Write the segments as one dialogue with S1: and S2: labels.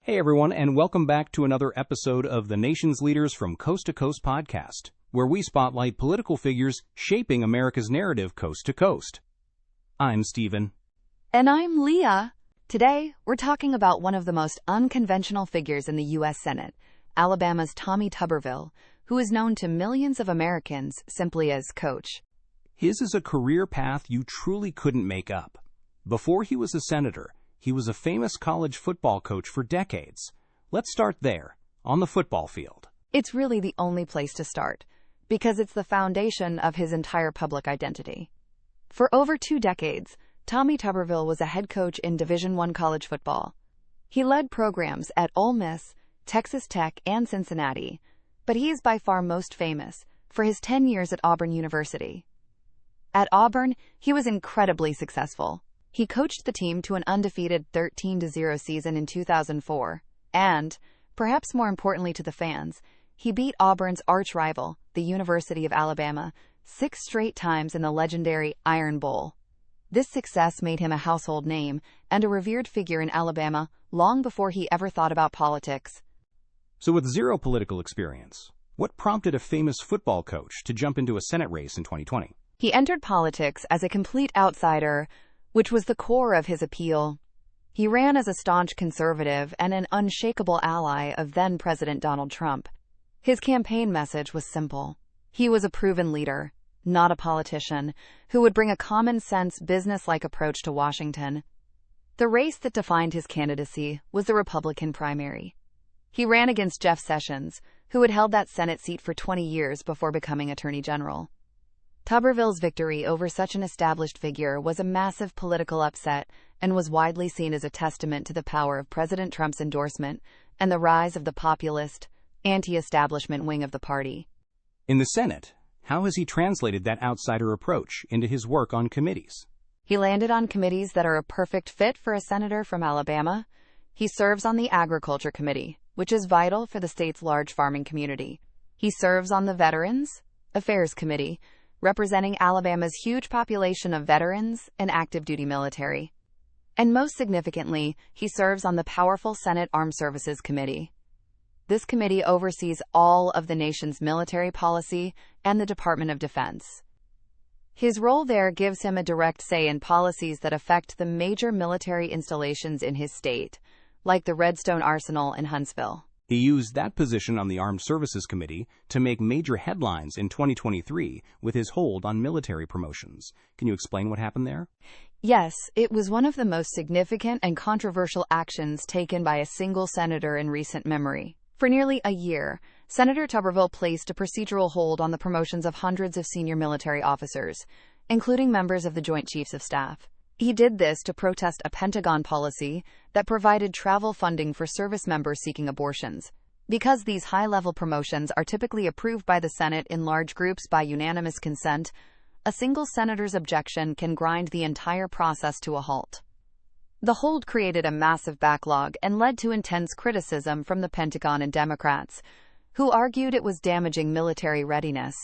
S1: Hey everyone, and welcome back to another episode of the Nation's Leaders from Coast to Coast podcast, where we spotlight political figures shaping America's narrative coast to coast. I'm Stephen.
S2: And I'm Leah. Today, we're talking about one of the most unconventional figures in the U.S. Senate, Alabama's Tommy Tuberville, who is known to millions of Americans simply as Coach.
S1: His is a career path you truly couldn't make up. Before he was a senator, he was a famous college football coach for decades. Let's start there, on the football field.
S2: It's really the only place to start, because it's the foundation of his entire public identity. For over 2 decades, Tommy Tuberville was a head coach in Division I college football. He led programs at Ole Miss, Texas Tech, and Cincinnati, but he is by far most famous for his 10 years at Auburn University. At Auburn, he was incredibly successful. He coached the team to an undefeated 13-0 season in 2004, and, perhaps more importantly to the fans, he beat Auburn's arch-rival, the University of Alabama, 6 straight times in the legendary Iron Bowl. This success made him a household name and a revered figure in Alabama long before he ever thought about politics.
S1: So with zero political experience, what prompted a famous football coach to jump into a Senate race in 2020?
S2: He entered politics as a complete outsider, which was the core of his appeal. He ran as a staunch conservative and an unshakable ally of then-President Donald Trump. His campaign message was simple. He was a proven leader, not a politician, who would bring a common-sense, business-like approach to Washington. The race that defined his candidacy was the Republican primary. He ran against Jeff Sessions, who had held that Senate seat for 20 years before becoming Attorney General. Tuberville's victory over such an established figure was a massive political upset and was widely seen as a testament to the power of President Trump's endorsement and the rise of the populist, anti-establishment wing of the party.
S1: In the Senate, how has he translated that outsider approach into his work on committees?
S2: He landed on committees that are a perfect fit for a senator from Alabama. He serves on the Agriculture Committee, which is vital for the state's large farming community. He serves on the Veterans Affairs Committee, representing Alabama's huge population of veterans and active duty military. And most significantly, he serves on the powerful Senate Armed Services Committee. This committee oversees all of the nation's military policy and the Department of Defense. His role there gives him a direct say in policies that affect the major military installations in his state, like the Redstone Arsenal in Huntsville.
S1: He used that position on the Armed Services Committee to make major headlines in 2023 with his hold on military promotions. Can you explain what happened there?
S2: Yes, it was one of the most significant and controversial actions taken by a single senator in recent memory. For nearly a year, Senator Tuberville placed a procedural hold on the promotions of hundreds of senior military officers, including members of the Joint Chiefs of Staff. He did this to protest a Pentagon policy that provided travel funding for service members seeking abortions. Because these high-level promotions are typically approved by the Senate in large groups by unanimous consent, a single senator's objection can grind the entire process to a halt. The hold created a massive backlog and led to intense criticism from the Pentagon and Democrats, who argued it was damaging military readiness.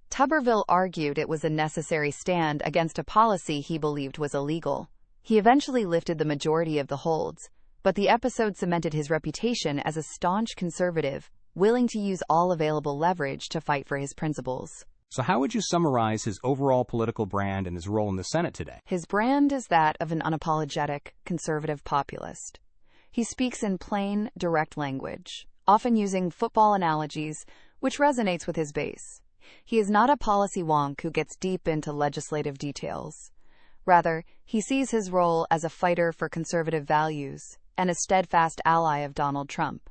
S2: Tuberville argued it was a necessary stand against a policy he believed was illegal. He eventually lifted the majority of the holds, but the episode cemented his reputation as a staunch conservative, willing to use all available leverage to fight for his principles.
S1: So how would you summarize his overall political brand and his role in the Senate today?
S2: His brand is that of an unapologetic, conservative populist. He speaks in plain, direct language, often using football analogies, which resonates with his base. He is not a policy wonk who gets deep into legislative details. Rather, he sees his role as a fighter for conservative values and a steadfast ally of Donald Trump.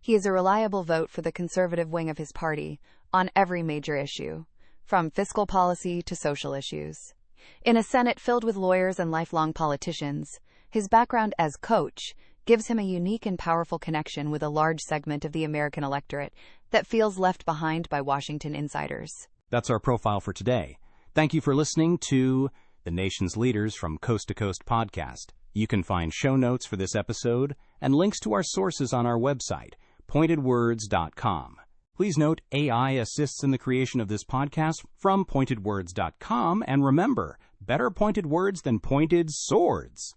S2: He is a reliable vote for the conservative wing of his party on every major issue, from fiscal policy to social issues. In a Senate filled with lawyers and lifelong politicians, his background as coach gives him a unique and powerful connection with a large segment of the American electorate that feels left behind by Washington insiders.
S1: That's our profile for today. Thank you for listening to the Nation's Leaders from Coast to Coast podcast. You can find show notes for this episode and links to our sources on our website, pointedwords.com. Please note AI assists in the creation of this podcast from pointedwords.com, and remember, better pointed words than pointed swords.